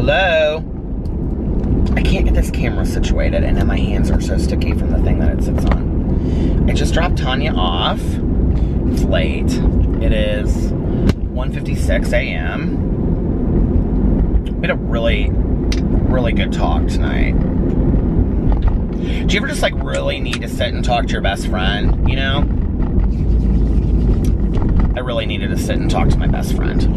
Hello? I can't get this camera situated, and then my hands are so sticky from the thing that it sits on. I just dropped Tanya off. It's late. It is 1:56 a.m. We had a really, really good talk tonight. Do you ever just like really need to sit and talk to your best friend, you know? I really needed to sit and talk to my best friend.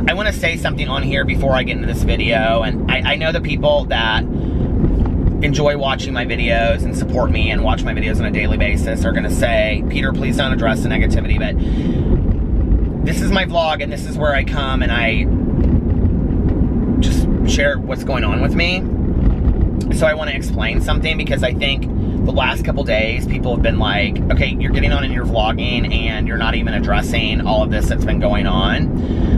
I want to say something on here before I get into this video, and I know the people that enjoy watching my videos and support me and watch my videos on a daily basis are going to say, Peter, please don't address the negativity, but this is my vlog and this is where I come and I just share what's going on with me. So I want to explain something, because I think the last couple days people have been like, okay, you're getting on and you're vlogging and you're not even addressing all of this that's been going on.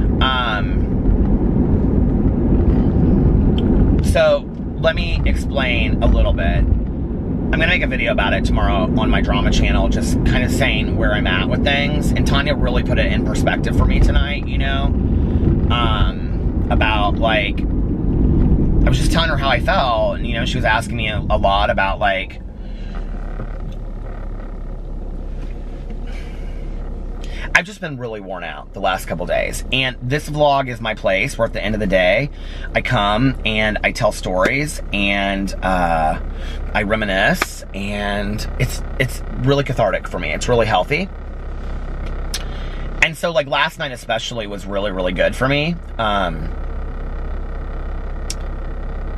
So let me explain a little bit. I'm gonna make a video about it tomorrow on my drama channel, just kind of saying where I'm at with things. And Tanya really put it in perspective for me tonight, you know? About like, I was just telling her how I felt, and you know, she was asking me a lot about like, I've just been really worn out the last couple days, and this vlog is my place where at the end of the day, I come and I tell stories and I reminisce, and it's really cathartic for me. It's really healthy. And so like last night especially was really, really good for me.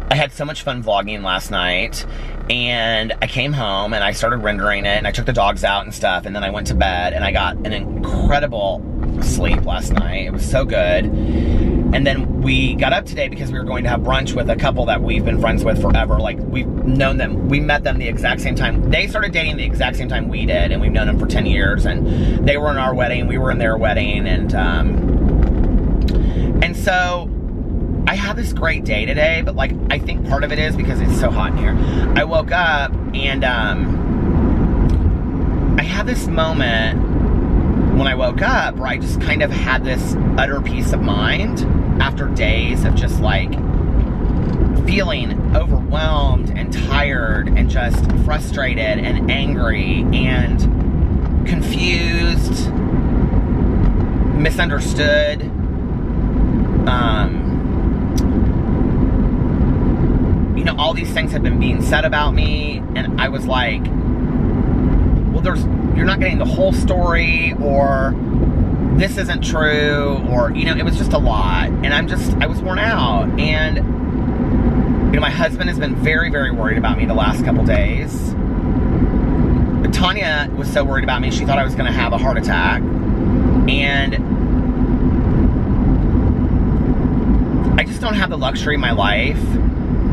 I had so much fun vlogging last night, and I came home and I started rendering it, and I took the dogs out and stuff, and then I went to bed, and I got an incredible sleep last night. It was so good. And then we got up today because we were going to have brunch with a couple that we've been friends with forever. Like, we've known them. We met them the exact same time. They started dating the exact same time we did, and we've known them for 10 years, and they were in our wedding, we were in their wedding, and so I had this great day today, but like, I think part of it is because it's so hot in here. I woke up and I had this moment when I woke up where I just kind of had this utter peace of mind after days of just like feeling overwhelmed and tired and just frustrated and angry and confused, misunderstood. You know, all these things had been being said about me, and I was like, well, you're not getting the whole story, or this isn't true, or, you know, it was just a lot, and I was worn out. And, you know, my husband has been very, very worried about me the last couple days. But Tanya was so worried about me, she thought I was going to have a heart attack, and I just don't have the luxury in my life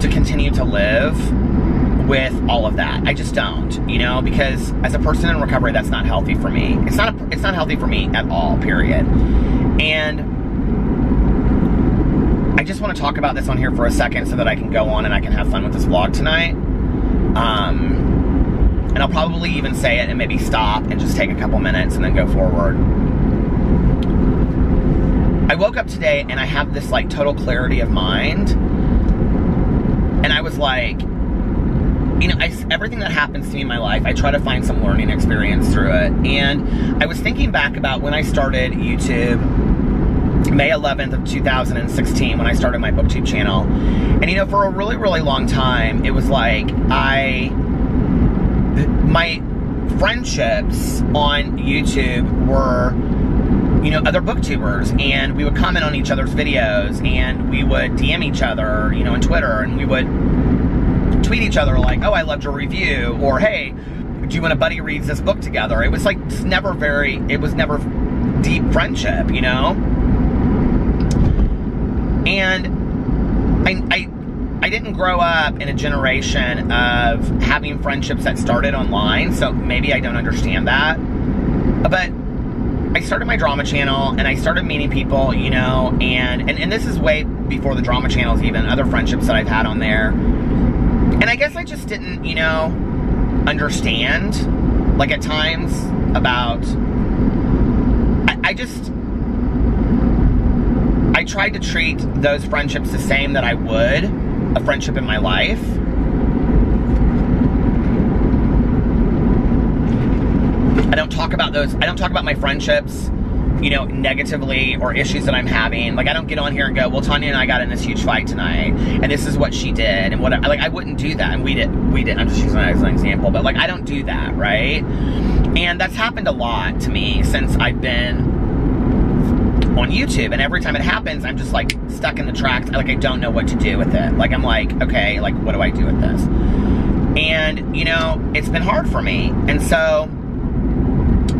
to continue to live with all of that. I just don't, you know, because as a person in recovery, that's not healthy for me. It's not healthy for me at all, period. And I just want to talk about this on here for a second so that I can go on and I can have fun with this vlog tonight. And I'll probably even say it and maybe stop and just take a couple minutes and then go forward. I woke up today and I have this like total clarity of mind. And I was like, you know, everything that happens to me in my life, I try to find some learning experience through it. And I was thinking back about when I started YouTube, May 11th of 2016, when I started my BookTube channel. And, you know, for a really, really long time, it was like my friendships on YouTube were, you know, other booktubers, and we would comment on each other's videos, and we would DM each other, you know, on Twitter, and we would tweet each other like, oh, I loved your review, or hey, do you want a buddy reads this book together? It was like, it was never deep friendship, you know? And I didn't grow up in a generation of having friendships that started online, so maybe I don't understand that, but I started my drama channel, and I started meeting people, you know, and this is way before the drama channels, even other friendships that I've had on there. And I guess I just didn't, you know, understand, like at times, about, I tried to treat those friendships the same that I would a friendship in my life. I don't talk about my friendships, you know, negatively, or issues that I'm having. Like, I don't get on here and go, well, Tanya and I got in this huge fight tonight, and this is what she did, and what, like, I wouldn't do that, and we did, I'm just using that as an example, but, like, I don't do that, right? And that's happened a lot to me since I've been on YouTube, and every time it happens, I'm just, like, stuck in the tracks. Like, I don't know what to do with it. Like, I'm like, okay, like, what do I do with this? And, you know, it's been hard for me, and so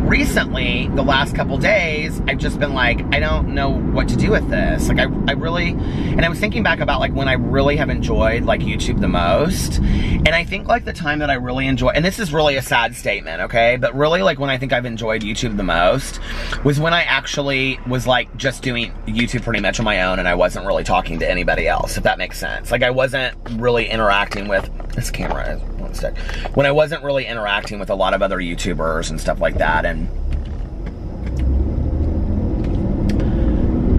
recently, the last couple days, I've just been like, I don't know what to do with this. Like, I really, and I was thinking back about, like, when I really have enjoyed, like, YouTube the most, and I think, like, the time that I really enjoy, and this is really a sad statement, okay, but really, like, when I think I've enjoyed YouTube the most was when I actually was, like, just doing YouTube pretty much on my own, and I wasn't really talking to anybody else, if that makes sense. Like, I wasn't really interacting with, this camera is one sec, when I wasn't really interacting with a lot of other YouTubers and stuff like that. And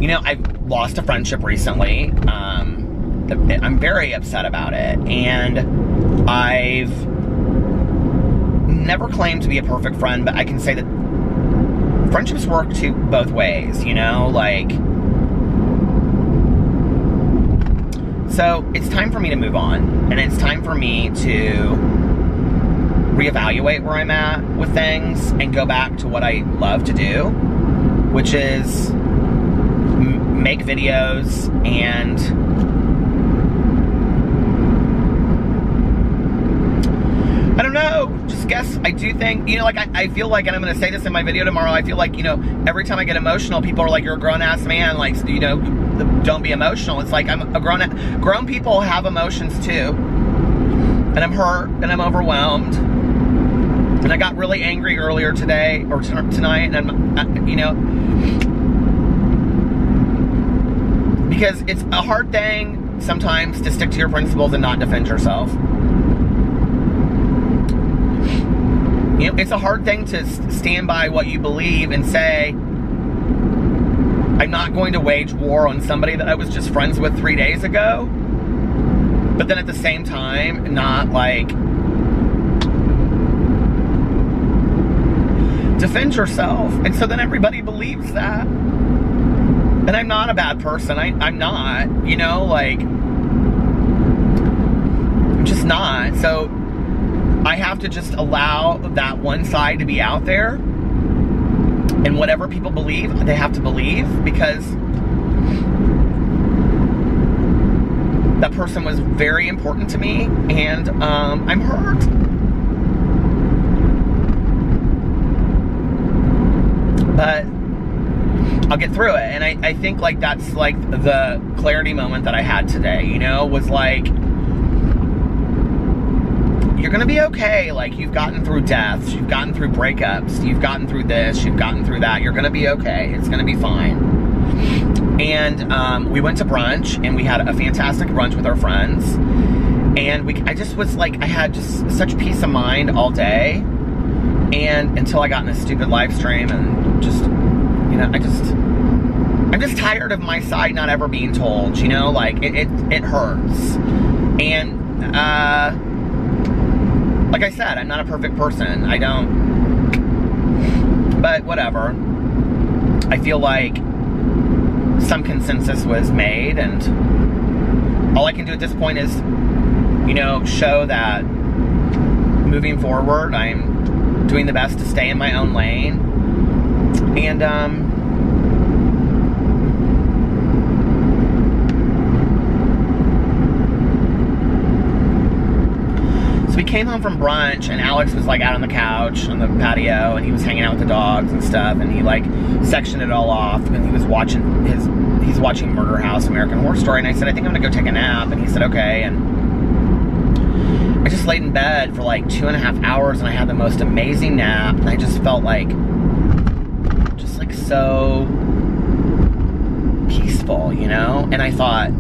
you know, I've lost a friendship recently. I'm very upset about it, and I've never claimed to be a perfect friend, but I can say that friendships work both ways, you know, like, so it's time for me to move on, and it's time for me to reevaluate where I'm at with things and go back to what I love to do, which is make videos. And I don't know, just guess, I do think, you know, like, I feel like, and I'm gonna say this in my video tomorrow, I feel like, you know, every time I get emotional, people are like, you're a grown-ass man, like, you know, don't be emotional. It's like, I'm a grown people have emotions too, and I'm hurt, and I'm overwhelmed, and I got really angry earlier today, or tonight, and I'm, you know, because it's a hard thing sometimes to stick to your principles and not defend yourself. You know, it's a hard thing to stand by what you believe and say, I'm not going to wage war on somebody that I was just friends with 3 days ago, but then at the same time, not, like, defend yourself. And so then everybody believes that. And I'm not a bad person. I'm not, you know, like, I'm just not. So I have to just allow that one side to be out there, and whatever people believe, they have to believe, because that person was very important to me, and I'm hurt. But I'll get through it. And I think, like, that's, like, the clarity moment that I had today, you know, was like, you're gonna be okay. Like, you've gotten through deaths, you've gotten through breakups, you've gotten through this, you've gotten through that, you're gonna be okay. It's gonna be fine. And we went to brunch, and we had a fantastic brunch with our friends, and I just was like, I had just such peace of mind all day, and until I got in this stupid live stream, and just, you know, I'm just tired of my side not ever being told, you know, like, it hurts. And like I said, I'm not a perfect person. I don't, but whatever. I feel like some consensus was made, and all I can do at this point is, you know, show that moving forward, I'm doing the best to stay in my own lane. And so we came home from brunch, and Alex was, like, out on the couch on the patio, and he was hanging out with the dogs and stuff, and he, like, sectioned it all off, and he was watching he's watching Murder House, American Horror Story, and I said, I think I'm gonna go take a nap, and he said, okay, and I just laid in bed for, like, 2.5 hours, and I had the most amazing nap, and I just felt like, just, like, so peaceful, you know? And I thought,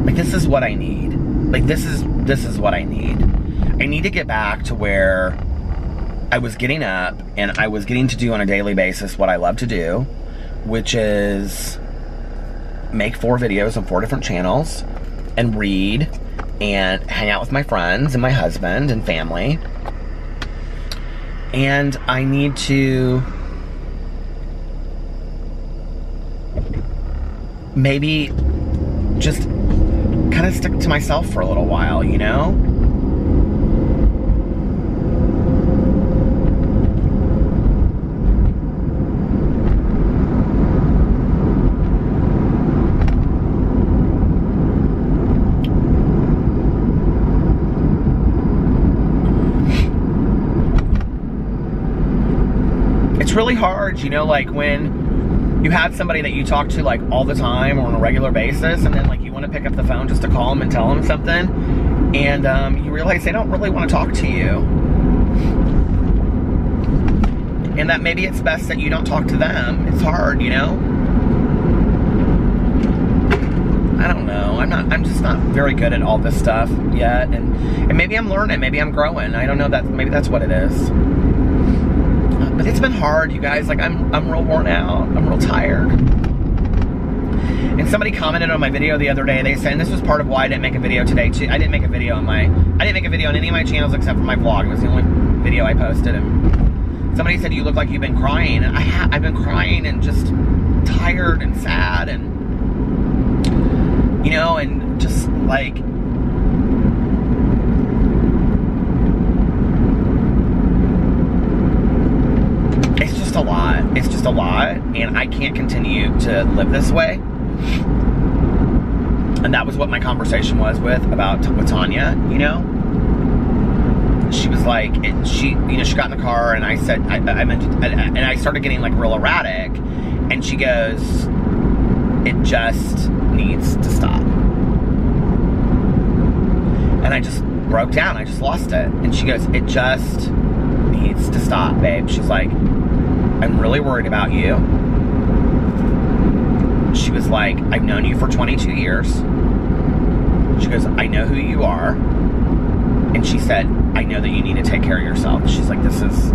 like, this is what I need. Like, this is what I need. I need to get back to where I was getting up and I was getting to do on a daily basis what I love to do, which is make 4 videos on 4 different channels and read and hang out with my friends and my husband and family. And I need to maybe just kind of stick to myself for a little while, you know? It's really hard, you know, like when you have somebody that you talk to like all the time or on a regular basis, and then like you want to pick up the phone just to call them and tell them something, and you realize they don't really want to talk to you, and that maybe it's best that you don't talk to them. It's hard, you know? I don't know. I'm just not very good at all this stuff yet, and maybe I'm learning, maybe I'm growing. I don't know, that maybe that's what it is. But it's been hard, you guys. Like, I'm real worn out. I'm real tired. And somebody commented on my video the other day. They said, and this was part of why I didn't make a video today too. I didn't make a video on any of my channels except for my vlog. It was the only video I posted. And somebody said, you look like you've been crying. And I've been crying and just tired and sad and, you know, and just like, a lot. It's just a lot, and I can't continue to live this way. And that was what my conversation was with Tanya, you know? She was like, she got in the car, and I said, and I started getting like real erratic, and she goes, it just needs to stop. And I just broke down. I just lost it. And she goes, it just needs to stop, babe. She's like, I'm really worried about you. She was like, I've known you for 22 years. She goes, I know who you are. And she said, I know that you need to take care of yourself. She's like, this is...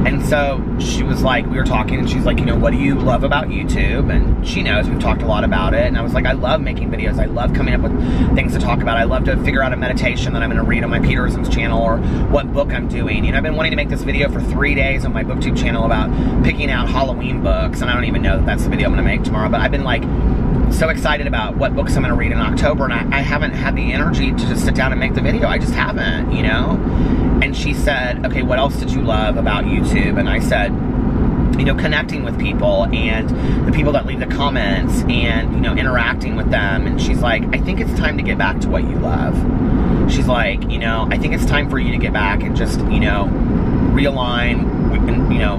And so she was like, we were talking, and she's like, you know, what do you love about YouTube? And she knows we've talked a lot about it. And I was like, I love making videos. I love coming up with things to talk about. I love to figure out a meditation that I'm going to read on my Peterson's channel, or what book I'm doing. You know, I've been wanting to make this video for 3 days on my BookTube channel about picking out Halloween books. And I don't even know that that's the video I'm going to make tomorrow. But I've been like so excited about what books I'm going to read in October. And I haven't had the energy to just sit down and make the video. I just haven't, you know? And she said, okay, what else did you love about YouTube? And I said, you know, connecting with people and the people that leave the comments and, you know, interacting with them. And she's like, I think it's time to get back to what you love. She's like, you know, I think it's time for you to get back and just, you know, realign, you know,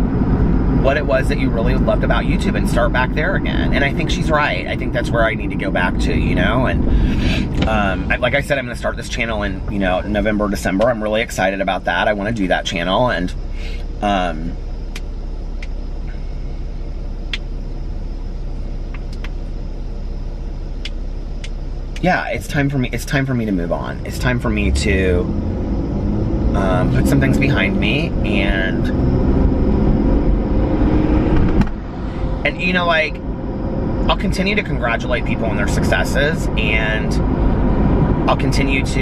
what it was that you really loved about YouTube and start back there again. And I think she's right. I think that's where I need to go back to, you know. And like I said, I'm going to start this channel in, you know, November, December. I'm really excited about that. I want to do that channel. And yeah, it's time for me to move on. It's time for me to put some things behind me, and you know, like, I'll continue to congratulate people on their successes, and I'll continue to,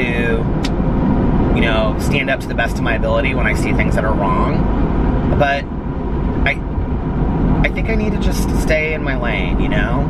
you know, stand up to the best of my ability when I see things that are wrong. But I think I need to just stay in my lane, you know?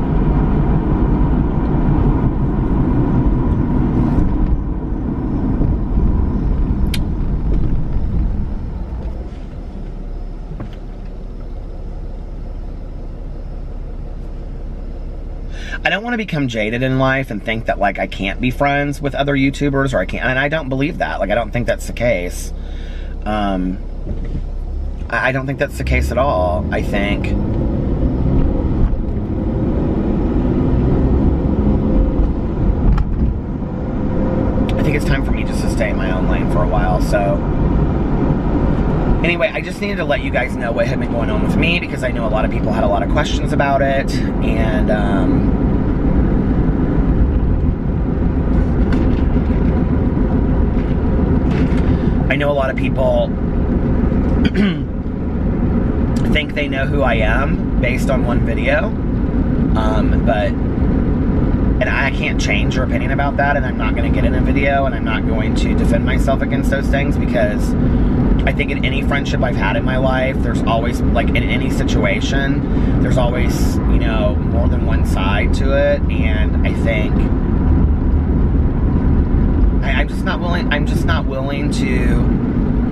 I don't want to become jaded in life and think that, like, I can't be friends with other YouTubers, or I can't, and I don't believe that. Like, I don't think that's the case. I don't think that's the case at all. I think it's time for me just to stay in my own lane for a while, so... Anyway, I just needed to let you guys know what had been going on with me, because I know a lot of people had a lot of questions about it, and, I know a lot of people think they know who I am based on one video, And I can't change your opinion about that, and I'm not going to get in a video, and I'm not going to defend myself against those things, because I think in any friendship I've had in my life, there's always, like, in any situation, there's always, you know, more than one side to it, and I think I'm just not willing to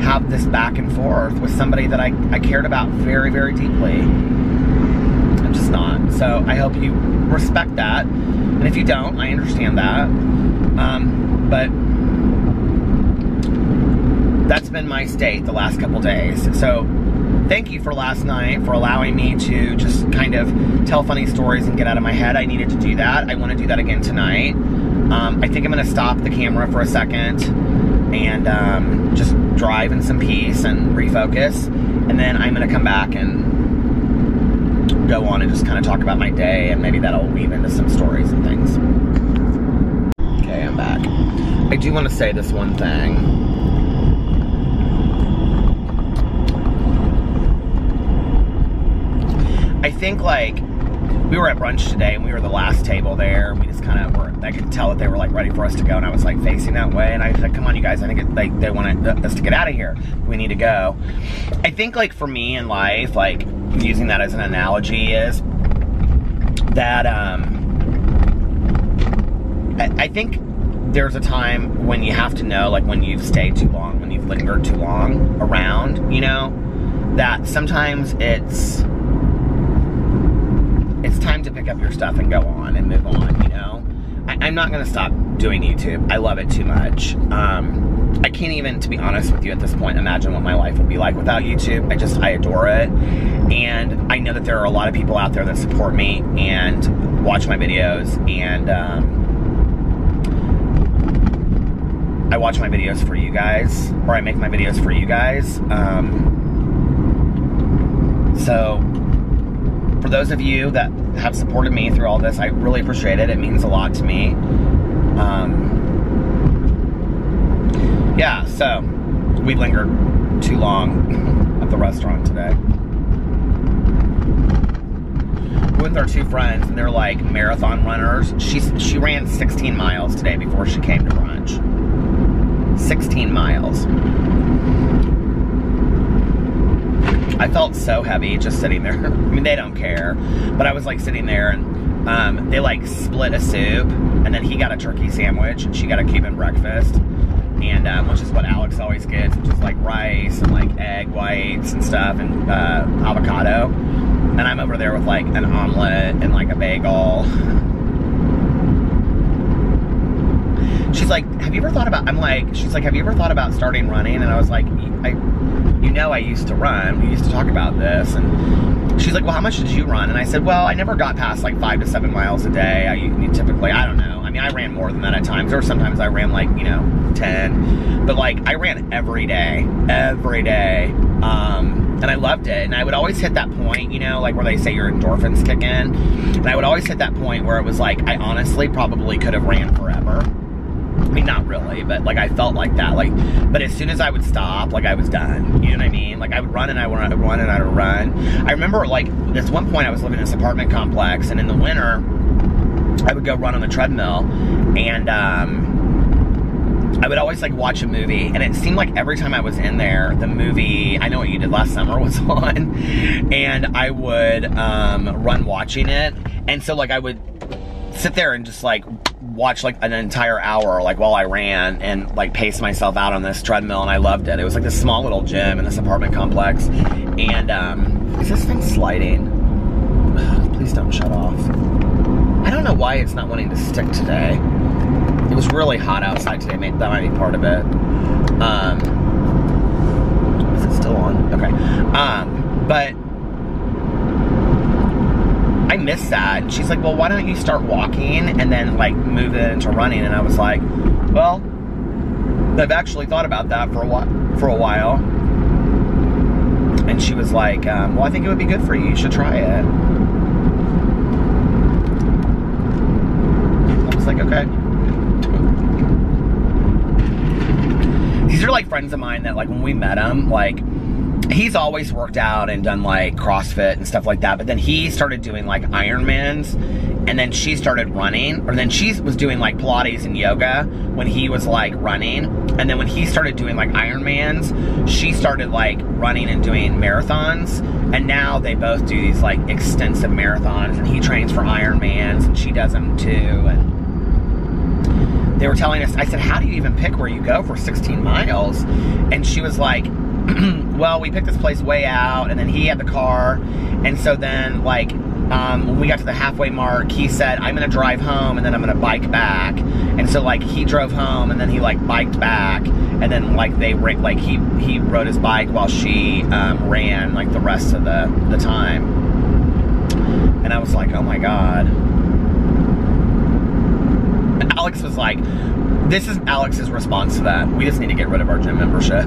have this back and forth with somebody that I cared about very, very deeply. I'm just not. So I hope you respect that. And if you don't, I understand that. But that's been my state the last couple days. So thank you for last night, for allowing me to just kind of tell funny stories and get out of my head. I needed to do that. I want to do that again tonight. I think I'm going to stop the camera for a second and just drive in some peace and refocus. And then I'm going to come back and go on and just kind of talk about my day, and maybe that'll weave into some stories and things. Okay, I'm back. I do want to say this one thing. I think, like, we were at brunch today, and we were the last table there, and we just kind of were, I could tell that they were, like, ready for us to go, and I was, like, facing that way, and I was like, come on, you guys, I think they want us to get out of here. We need to go. I think, like, for me in life, like, using that as an analogy is that, I think there's a time when you have to know, like, when you've stayed too long, when you've lingered too long around, you know, that sometimes it's time to pick up your stuff and go on and move on, you know? I'm not going to stop doing YouTube. I love it too much. I can't even, to be honest with you at this point, imagine what my life would be like without YouTube. I adore it. And I know that there are a lot of people out there that support me and watch my videos. And I watch my videos for you guys, or I make my videos for you guys. So for those of you that have supported me through all this, I really appreciate it. It means a lot to me. Yeah, so we lingered too long at the restaurant today. We're with our two friends, and they're like marathon runners. She ran 16 miles today before she came to brunch. 16 miles. I felt so heavy just sitting there. I mean, they don't care, but I was like sitting there, and they like split a soup, and then he got a turkey sandwich and she got a Cuban breakfast, and which is what Alex always gets, which is like rice and like egg whites and stuff, and avocado. And I'm over there with like an omelet and like a bagel. She's like, have you ever thought about, she's like, have you ever thought about starting running? And I was like, you know, I used to run. We used to talk about this. And she's like, well, how much did you run? And I said, well, I never got past like 5 to 7 miles a day. Typically, I don't know. I mean, I ran more than that at times. There were sometimes I ran like, you know, 10. But like, I ran every day. And I loved it. And I would always hit that point, you know, like where they say your endorphins kick in. And I would always hit that point where it was like, I honestly probably could have ran forever. I mean, not really, but like I felt like that. Like, but as soon as I would stop, like I was done. You know what I mean? Like I would run and I would run and I would run. I remember like at one point I was living in this apartment complex, and in the winter I would go run on the treadmill, and I would always like watch a movie, and it seemed like every time I was in there, the movie I Know What You Did Last Summer was on, and I would run watching it. And so like I would sit there and just like watch like an entire hour like while I ran and like pace myself out on this treadmill, and I loved it. It was like this small little gym in this apartment complex. And is this thing sliding? Please don't shut off. I don't know why it's not wanting to stick today. It was really hot outside today. That might be part of it. Is it still on? Okay. But I missed that. And she's like, well, why don't you start walking and then like move it into running? And I was like, well, I've actually thought about that for a while. And she was like, well, I think it would be good for you. You should try it. I was like, okay. These are like friends of mine that like when we met them, like he's always worked out and done like CrossFit and stuff like that, but then he started doing like Ironmans, and then she started running, or then she was doing like Pilates and yoga when he was like running, and then when he started doing like Ironmans, she started like running and doing marathons, and now they both do these like extensive marathons, and he trains for Ironmans and she does them too. And they were telling us, I said, how do you even pick where you go for 16 miles? And she was like, well, we picked this place way out, and then he had the car, and so then like when we got to the halfway mark, he said, I'm gonna drive home and then I'm gonna bike back. And so like he drove home and then he like biked back, and then like he rode his bike while she ran like the rest of the time. And I was like, oh my God. Alex was like, this is Alex's response to that. We just need to get rid of our gym membership.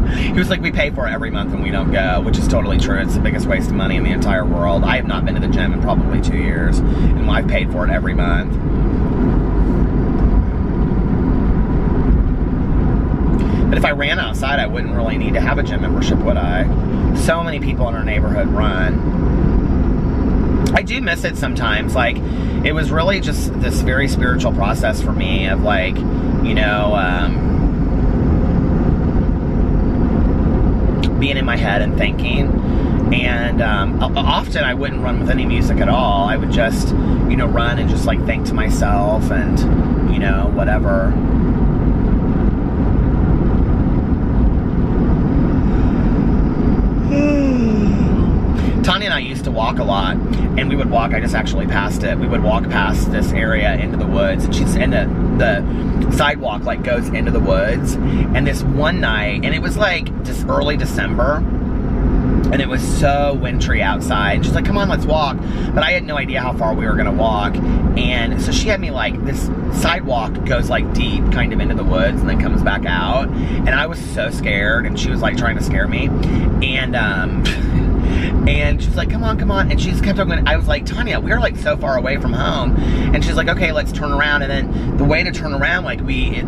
He was like, we pay for it every month and we don't go, which is totally true. It's the biggest waste of money in the entire world. I have not been to the gym in probably 2 years, and I've paid for it every month. But if I ran outside, I wouldn't really need to have a gym membership, would I? So many people in our neighborhood run. I do miss it sometimes. Like, it was really just this very spiritual process for me of like, you know, being in my head and thinking. And often I wouldn't run with any music at all. I would just, you know, run and just like think to myself and, you know, whatever. Tanya and I used to walk a lot, and we would walk, I just actually passed it, we would walk past this area into the woods, and she's in the sidewalk like goes into the woods, and this one night, and it was like just early December, and it was so wintry outside, and she's like, come on, let's walk, but I had no idea how far we were gonna walk, and so she had me like, this sidewalk goes like deep kind of into the woods and then comes back out, and I was so scared, and she was like trying to scare me, and and she's like, come on, come on. And she just kept on going. I was like, Tanya, we're like so far away from home. And she's like, okay, let's turn around. And then the way to turn around, like we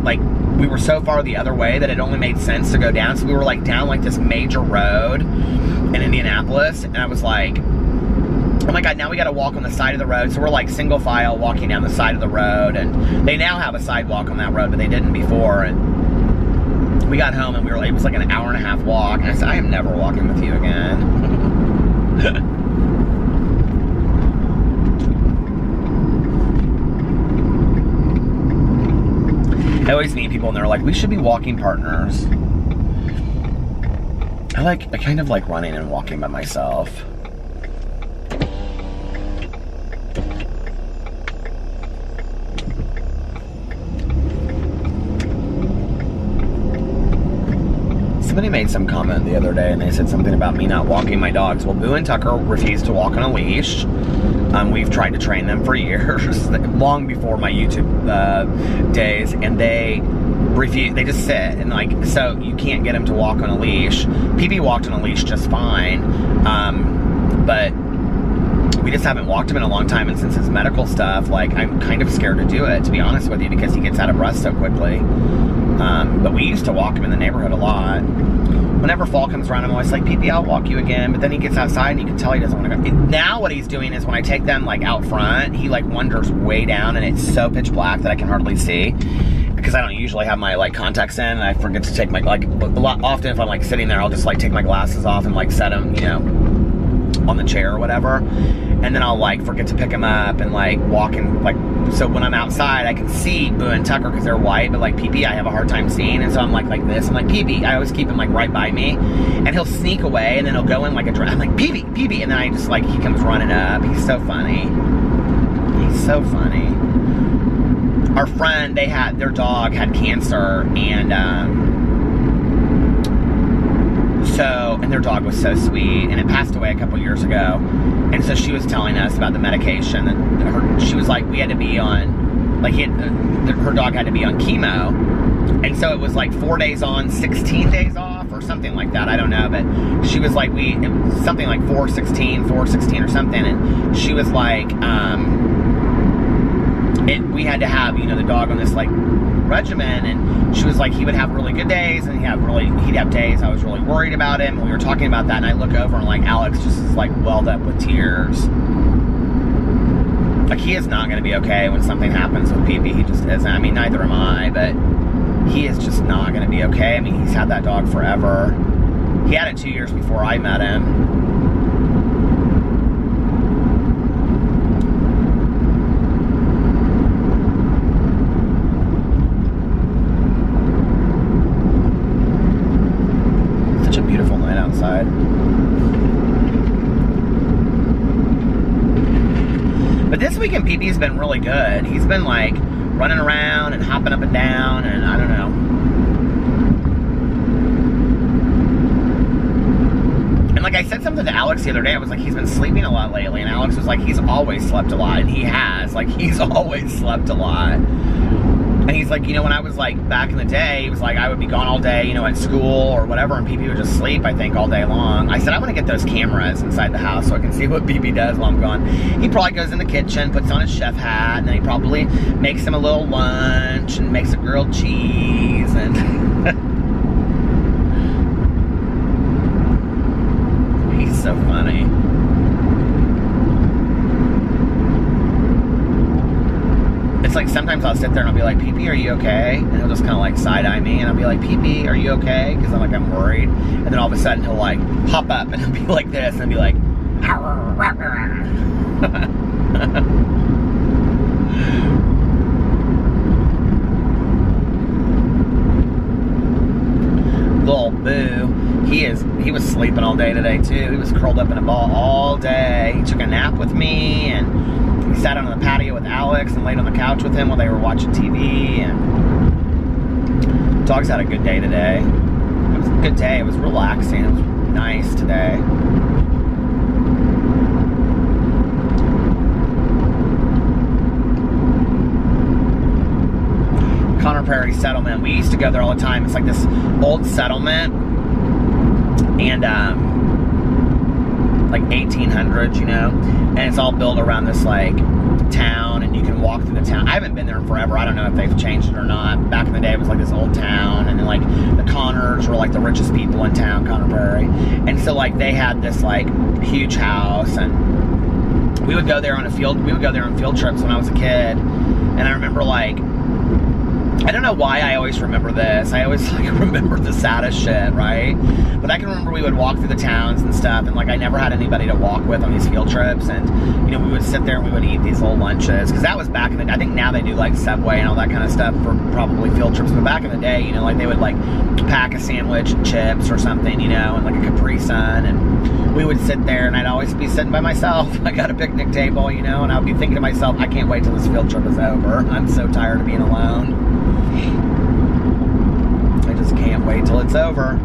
were so far the other way that it only made sense to go down. So we were like down like this major road in Indianapolis. And I was like, oh my God, now we got to walk on the side of the road. So we're like single file walking down the side of the road. And they now have a sidewalk on that road, but they didn't before. And we got home and we were like, it was like an hour and a half walk. And I said, I am never walking with you again. I always meet people and they're like, we should be walking partners. I kind of like running and walking by myself. Somebody made some comment the other day and they said something about me not walking my dogs. Well, Boo and Tucker refuse to walk on a leash. We've tried to train them for years, long before my YouTube days, and they refuse. They just sit, and like, so you can't get them to walk on a leash. PB walked on a leash just fine, but we just haven't walked him in a long time, and since his medical stuff, like, I'm kind of scared to do it, to be honest with you, because he gets out of breath so quickly. But we used to walk him in the neighborhood a lot. Whenever fall comes around, I'm always like, PP, I'll walk you again. But then he gets outside and you can tell he doesn't want to go. And now what he's doing is when I take them like out front, he like wanders way down and it's so pitch black that I can hardly see. Because I don't usually have my like contacts in, and I forget to take my, like, often if I'm like sitting there, I'll just like take my glasses off and like set them, you know, on the chair or whatever. And then I'll like forget to pick him up and like walk and like, so when I'm outside I can see Boo and Tucker because they're white, but like PP I have a hard time seeing, and so I'm like this. I'm like, PP, I always keep him like right by me, and he'll sneak away and then he'll go in like a I'm like, PP, and then I just like, he comes running up. He's so funny. He's so funny. Our friend, their dog had cancer, and and their dog was so sweet, and it passed away a couple years ago, and so she was telling us about the medication, and she was like, we had to be on, like, her dog had to be on chemo, and so it was like 4 days on, 16 days off, or something like that, I don't know, but she was like, it was something like 416 or something, and she was like, we had to have, you know, the dog on this like regimen, and she was like, he would have really good days and he'd have days I was really worried about him, and we were talking about that, and I look over and like Alex just is like welled up with tears. Like, he is not going to be okay when something happens with PP. He just isn't. I mean, neither am I, but he is just not going to be okay. I mean, he's had that dog forever. He had it 2 years before I met him. Such a beautiful night outside. But this weekend, PP's been really good. He's been like running around and hopping up and down, and I don't know. And like I said something to Alex the other day, I was like, he's been sleeping a lot lately, and Alex was like, he's always slept a lot, and he has. Like, he's always slept a lot. And he's like, you know, when I was like back in the day, he was like, I would be gone all day, you know, at school or whatever, and PP would just sleep, I think, all day long. I said, I want to get those cameras inside the house so I can see what PP does while I'm gone. He probably goes in the kitchen, puts on his chef hat, and then he probably makes him a little lunch and makes a grilled cheese and he's so funny. It's like sometimes I'll sit there and I'll be like, PP, are you okay? And he'll just kind of like side-eye me, and I'll be like, PP, are you okay? Because I'm worried. And then all of a sudden he'll like hop up and he'll be like this, and I'll be like, little Boo. He was sleeping all day today too. He was curled up in a ball all day. He took a nap with me, and he sat on the patio with Alex and laid on the couch with him while they were watching TV, and dog's had a good day today. It was a good day. It was relaxing. It was nice today. Conner Prairie Settlement. We used to go there all the time. It's like this old settlement, and like 1800s, you know, and it's all built around this like town, and you can walk through the town. I haven't been there in forever. I don't know if they've changed it or not. Back in the day, it was like this old town, and then like the Connors were like the richest people in town, Conner Prairie, and so like they had this like huge house, and we would go there on field trips when I was a kid. And I remember like, I don't know why I always remember this. I always like remember the saddest shit, right? But I can remember we would walk through the towns and stuff, and like I never had anybody to walk with on these field trips, and you know, we would sit there and we would eat these little lunches, because that was back in the day. I think now they do like Subway and all that kind of stuff for probably field trips, but back in the day, you know, like they would like pack a sandwich and chips or something, you know, and like a Capri Sun, and we would sit there, and I'd always be sitting by myself. I got a picnic table, you know, and I'd be thinking to myself, I can't wait till this field trip is over. I'm so tired of being alone. I just can't wait till it's over.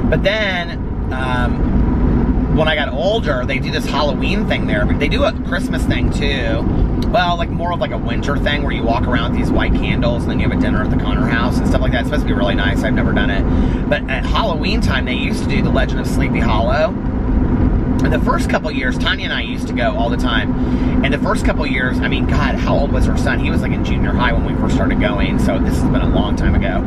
But then, when I got older, they do this Halloween thing there. They do a Christmas thing too. Well, like more of like a winter thing where you walk around with these white candles, and then you have a dinner at the Conner house and stuff like that. It's supposed to be really nice. I've never done it. But at Halloween time, they used to do the Legend of Sleepy Hollow. And the first couple years, Tanya and I used to go all the time. And the first couple years, I mean, God, how old was her son? He was like in junior high when we first started going. So this has been a long time ago.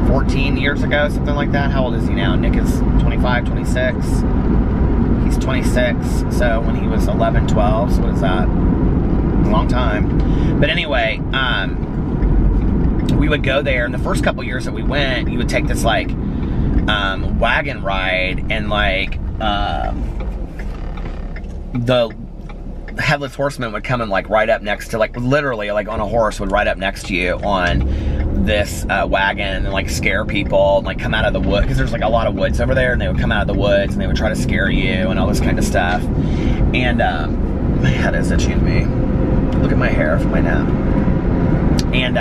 14 years ago, something like that. How old is he now? Nick is 25, 26. He's 26. So when he was 11, 12, so what is that? A long time. But anyway, we would go there. And the first couple years that we went, you would take this like wagon ride, and like the Headless Horseman would come and like ride up next to, like literally like on a horse would ride up next to you on this wagon, and like scare people, and like come out of the wood, because there's like a lot of woods over there, and they would come out of the woods and they would try to scare you and all this kind of stuff. And my head is itching me. Look at my hair from my nap. And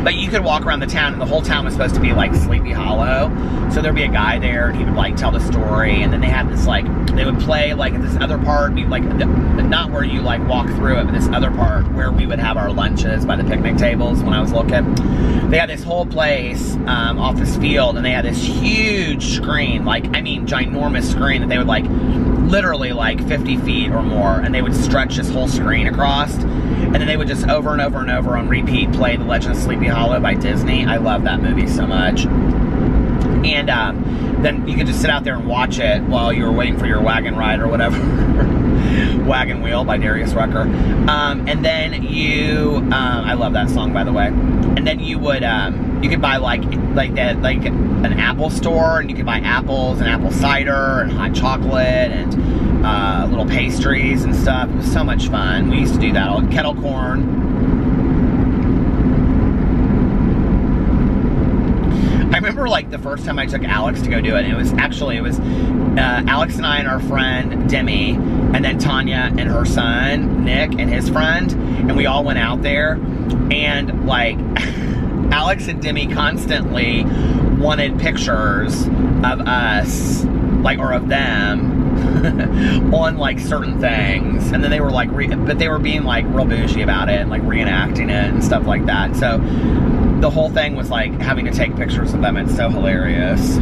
But you could walk around the town, and the whole town was supposed to be like Sleepy Hollow. So there'd be a guy there, and he would like tell the story, and then they had this like, they would play like this other part, like not where you like walk through it, but this other part where we would have our lunches by the picnic tables when I was looking. They had this whole place off this field, and they had this huge screen, like, I mean, ginormous screen that they would like, literally like 50 feet or more, and they would stretch this whole screen across, and then they would just over and over and over on repeat play The Legend of Sleepy Hollow by Disney. I love that movie so much. And then you could just sit out there and watch it while you were waiting for your wagon ride or whatever. Wagon Wheel by Darius Rucker. And then you, I love that song, by the way. And then you would, you could buy like an Apple store, and you could buy apples and apple cider and hot chocolate and little pastries and stuff. It was so much fun. We used to do that. All kettle corn. I remember like the first time I took Alex to go do it, and it was Alex and I and our friend Demi, and then Tanya and her son Nick and his friend, and we all went out there, and like Alex and Demi constantly wanted pictures of us, like, or of them on like certain things, and then they were like but they were being like real bougie about it and like reenacting it and stuff like that. So the whole thing was like having to take pictures of them. It's so hilarious.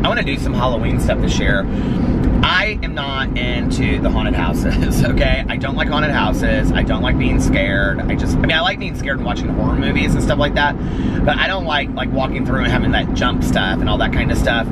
I want to do some Halloween stuff this year. I am not into the haunted houses, okay? I don't like haunted houses. I don't like being scared. I mean, I like being scared and watching horror movies and stuff like that, but I don't like walking through and having that jump stuff and all that kind of stuff.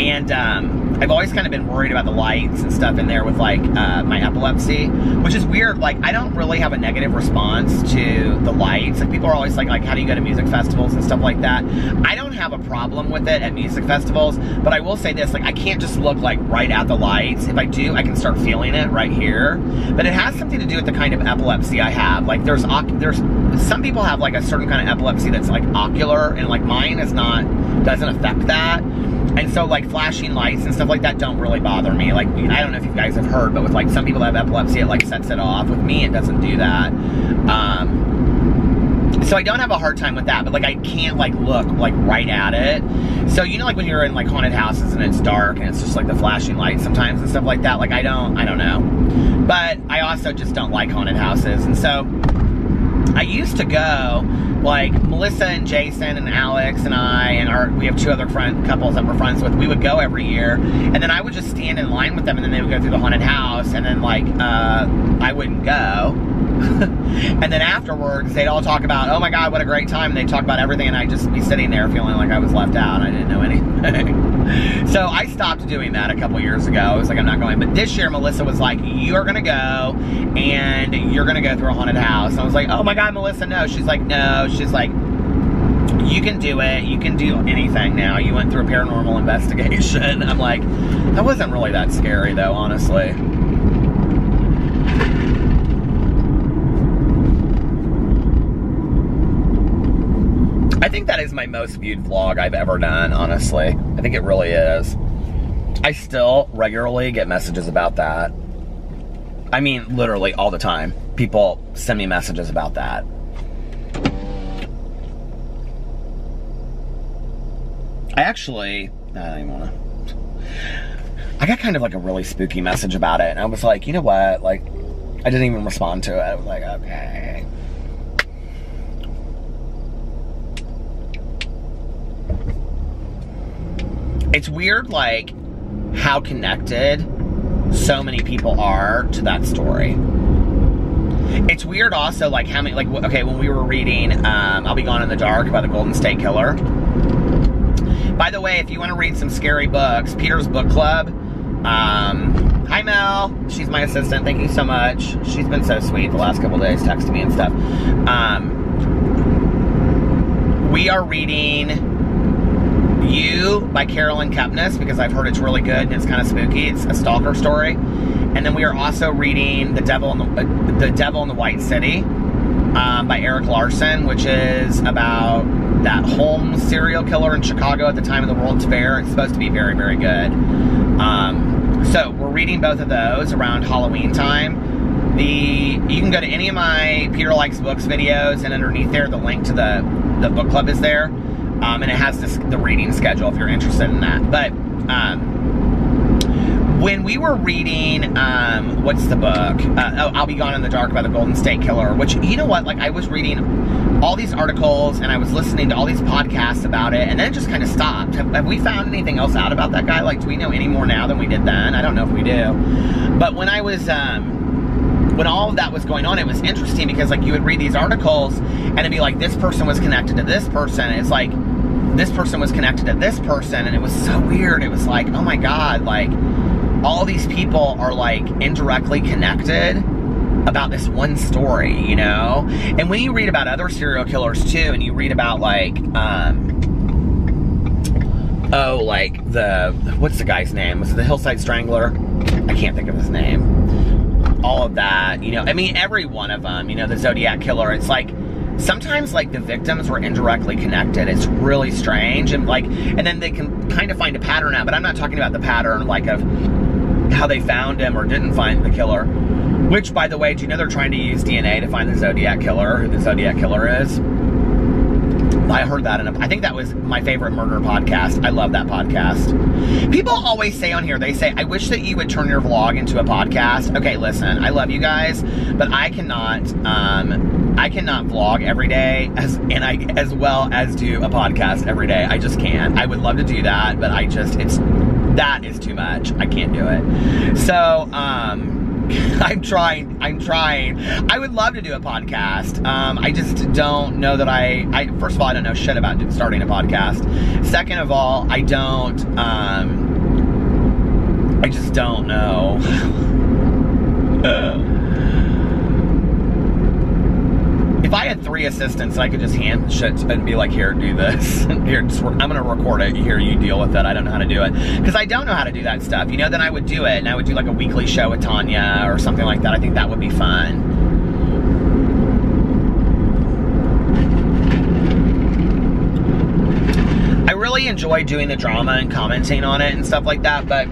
And I've always kind of been worried about the lights and stuff in there with like my epilepsy, which is weird. Like, I don't really have a negative response to the lights. Like, people are always like how do you go to music festivals and stuff like that? I don't have a problem with it at music festivals, but I will say this, like, I can't just look like right at the lights. If I do, I can start feeling it right here. But it has something to do with the kind of epilepsy I have. Like, there's some people have like a certain kind of epilepsy that's like ocular, and like mine is not, doesn't affect that. And so like flashing lights and stuff like that don't really bother me. Like, I don't know if you guys have heard, but with like some people that have epilepsy, it like sets it off. With me, it doesn't do that. So I don't have a hard time with that, but like I can't like look like right at it. So, you know, like when you're in like haunted houses and it's dark and it's just like the flashing lights sometimes and stuff like that, like I don't know. But I also just don't like haunted houses. And so I used to go, like Melissa and Jason and Alex and I and we have two other couples that we're friends with. We would go every year, and then I would just stand in line with them, and then they would go through the haunted house, and then like I wouldn't go. And then afterwards, they'd all talk about, oh my God, what a great time. And they'd talk about everything, and I'd just be sitting there feeling like I was left out. I didn't know anything. So I stopped doing that a couple years ago. I was like, I'm not going. But this year, Melissa was like, you're going to go, and you're going to go through a haunted house. And I was like, oh my God, Melissa, no. She's like, no. She's like, you can do it. You can do anything now. You went through a paranormal investigation. I'm like, that wasn't really that scary, though, honestly. I think that is my most viewed vlog I've ever done, honestly. I think it really is. I still regularly get messages about that. I mean, literally all the time. People send me messages about that. I actually, I don't even wanna. I got kind of like a really spooky message about it, and I was like, you know what? Like, I didn't even respond to it. I was like, okay. It's weird, like, how connected so many people are to that story. It's weird also, like, how many, like, okay, when we were reading I'll Be Gone in the Dark by the Golden State Killer. By the way, if you want to read some scary books, Peter's Book Club, hi Mel, she's my assistant, thank you so much. She's been so sweet the last couple days, texting me and stuff. We are reading You by Carolyn Kepnes, because I've heard it's really good and it's kind of spooky. It's a stalker story. And then we are also reading The Devil in the White City by Eric Larson, which is about that Holmes serial killer in Chicago at the time of the World's Fair. It's supposed to be very, very good. So we're reading both of those around Halloween time. You can go to any of my Peter Likes Books videos, and underneath there, the link to the book club is there. And it has the reading schedule if you're interested in that. But when we were reading, what's the book? I'll Be Gone in the Dark by the Golden State Killer, which, you know what, like, I was reading all these articles and I was listening to all these podcasts about it, and then it just kind of stopped. Have we found anything else out about that guy? Like, do we know any more now than we did then? I don't know if we do. But when I was, when all of that was going on, it was interesting because, like, you would read these articles and it'd be like, this person was connected to this person. It's like, this person was connected to this person, and it was so weird. It was like, oh my God, like, all these people are, like, indirectly connected about this one story, you know? And when you read about other serial killers too, and you read about, like, what's the guy's name? Was it the Hillside Strangler? I can't think of his name. All of that, you know, I mean, every one of them, you know, the Zodiac Killer, it's like, sometimes, like, the victims were indirectly connected. It's really strange, and, like, and then they can kind of find a pattern out, but I'm not talking about the pattern, like, of how they found him or didn't find the killer. Which, by the way, do you know they're trying to use DNA to find the Zodiac Killer, who the Zodiac Killer is? I heard that I think that was my favorite murder podcast. I love that podcast. People always say on here, they say, I wish that you would turn your vlog into a podcast. Okay, listen, I love you guys, but I cannot vlog every day as well as do a podcast every day. I just can't. I would love to do that, but that is too much. I can't do it. So, I'm trying. I would love to do a podcast. I just don't know that first of all, I don't know shit about starting a podcast. Second of all, I just don't know. If I had 3 assistants, I could just hand shit and be like, here, do this. Here, I'm going to record it. Here, you deal with it. I don't know how to do it. Because I don't know how to do that stuff. You know, then I would do it, and I would do like a weekly show with Tanya or something like that. I think that would be fun. I really enjoy doing the drama and commenting on it and stuff like that, but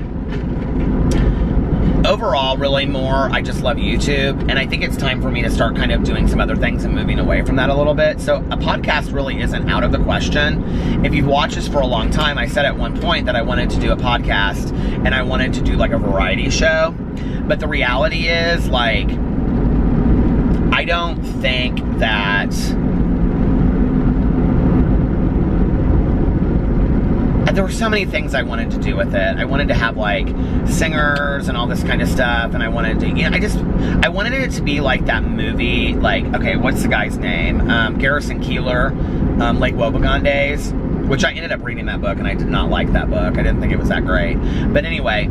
overall, really more, I just love YouTube, and I think it's time for me to start kind of doing some other things and moving away from that a little bit. So a podcast really isn't out of the question. If you've watched this for a long time, I said at one point that I wanted to do a podcast and I wanted to do like a variety show. But the reality is, like, I don't think that there were so many things I wanted to do with it. I wanted to have, like, singers and all this kind of stuff, and I wanted to, you know, I wanted it to be like that movie, like, okay, what's the guy's name? Garrison Keillor, Lake Wobegon Days, which I ended up reading that book, and I did not like that book. I didn't think it was that great. But anyway,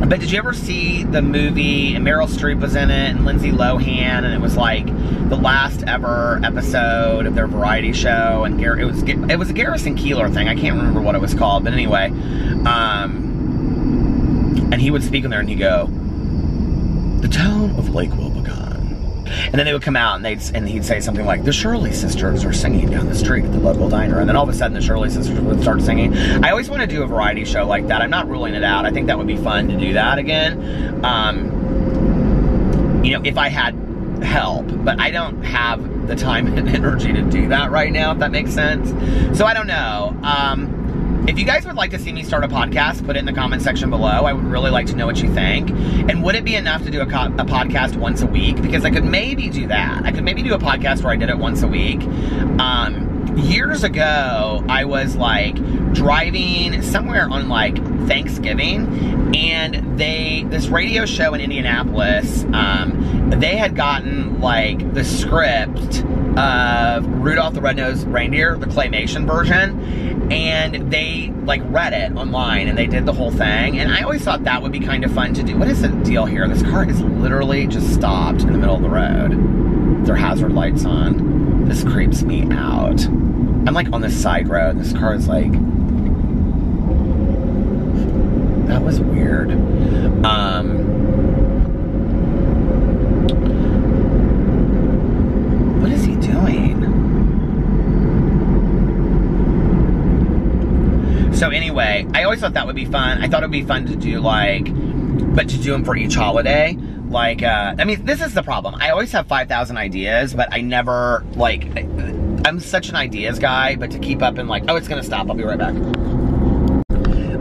but did you ever see the movie, and Meryl Streep was in it, and Lindsay Lohan, and it was like the last ever episode of their variety show, and it was a Garrison Keillor thing. I can't remember what it was called, but anyway, and he would speak in there, and he'd go, the town of Lake Wobegon. And then they would come out, and he'd say something like, the Shirley sisters are singing down the street at the local diner. And then all of a sudden, the Shirley sisters would start singing. I always want to do a variety show like that. I'm not ruling it out. I think that would be fun to do that again. You know, if I had help. But I don't have the time and energy to do that right now, if that makes sense. So I don't know. If you guys would like to see me start a podcast, put it in the comment section below. I would really like to know what you think. And would it be enough to do a podcast once a week? Because I could maybe do that. I could maybe do a podcast where I did it once a week. Years ago, I was like driving somewhere on like Thanksgiving, and this radio show in Indianapolis, they had gotten like the script of Rudolph the Red-Nosed Reindeer, the claymation version, and they like read it online and they did the whole thing. And I always thought that would be kind of fun to do. What is the deal here? This car is literally just stopped in the middle of the road with their hazard lights on. This creeps me out. I'm like on this side road. This car is like, that was weird. So anyway, I always thought that would be fun. I thought it would be fun to do like, but to do them for each holiday. Like, I mean, this is the problem. I always have 5,000 ideas, but I never, like, I'm such an ideas guy, but to keep up and like, oh, it's gonna stop, I'll be right back.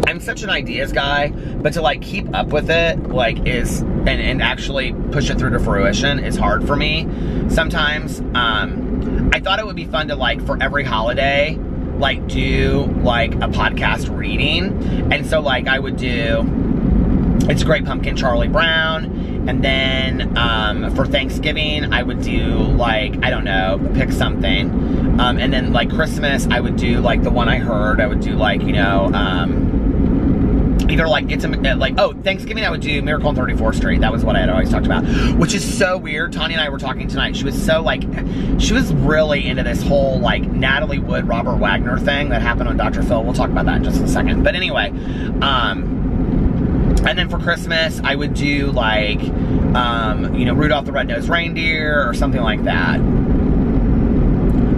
I'm such an ideas guy, but to like keep up with it, like and actually push it through to fruition is hard for me sometimes. I thought it would be fun to like, for every holiday, like do like a podcast reading. And so like I would do It's a Great Pumpkin, Charlie Brown. And then for Thanksgiving, I would do like, I don't know, pick something. And then like Christmas, I would do like the one I heard. I would do like, you know, either like, Thanksgiving I would do Miracle on 34th Street. That was what I had always talked about, which is so weird. Tanya and I were talking tonight. She was so like, she was really into this whole like Natalie Wood, Robert Wagner thing that happened on Dr. Phil. We'll talk about that in just a second. But anyway, and then for Christmas, I would do like, you know, Rudolph the Red-Nosed Reindeer or something like that.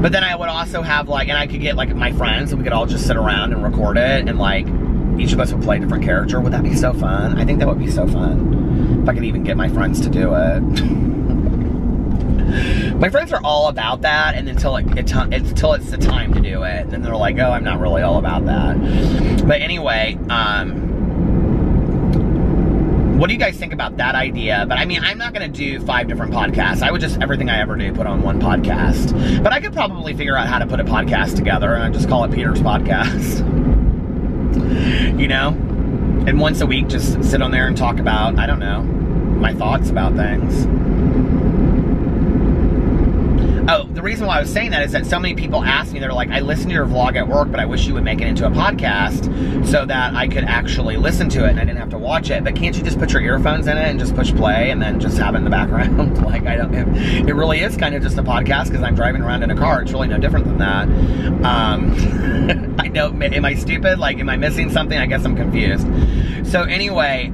But then I would also have like, and I could get like my friends and we could all just sit around and record it, and like each of us would play a different character. Would that be so fun? I think that would be so fun. If I could even get my friends to do it. My friends are all about that, and until it's the time to do it, and then they're like, oh, I'm not really all about that. But anyway, what do you guys think about that idea? But I mean, I'm not going to do 5 different podcasts. I would just, everything I ever do, put on one podcast. But I could probably figure out how to put a podcast together, and I just call it Peter's Podcast. You know? And once a week, just sit on there and talk about, I don't know, my thoughts about things. Oh, the reason why I was saying that is that so many people ask me, they're like, I listen to your vlog at work, but I wish you would make it into a podcast so that I could actually listen to it and I didn't have to watch it. But can't you just put your earphones in it and just push play and then just have it in the background? Like, it really is kind of just a podcast because I'm driving around in a car. It's really no different than that. I know, am I stupid? Like, am I missing something? I guess I'm confused. So anyway,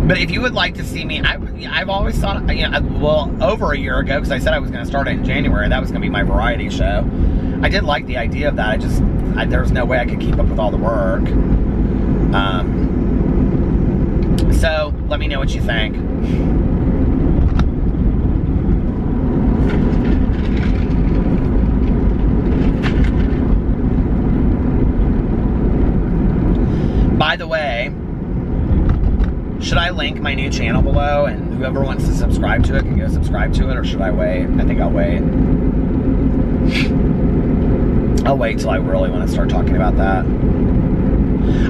but if you would like to see me, I've always thought, you know, well, over a year ago, because I said I was going to start it in January, that was going to be my variety show. I did like the idea of that. There was no way I could keep up with all the work. So, let me know what you think. By the way, should I link my new channel below and whoever wants to subscribe to it can go subscribe to it, or should I wait? I think I'll wait. I'll wait till I really want to start talking about that.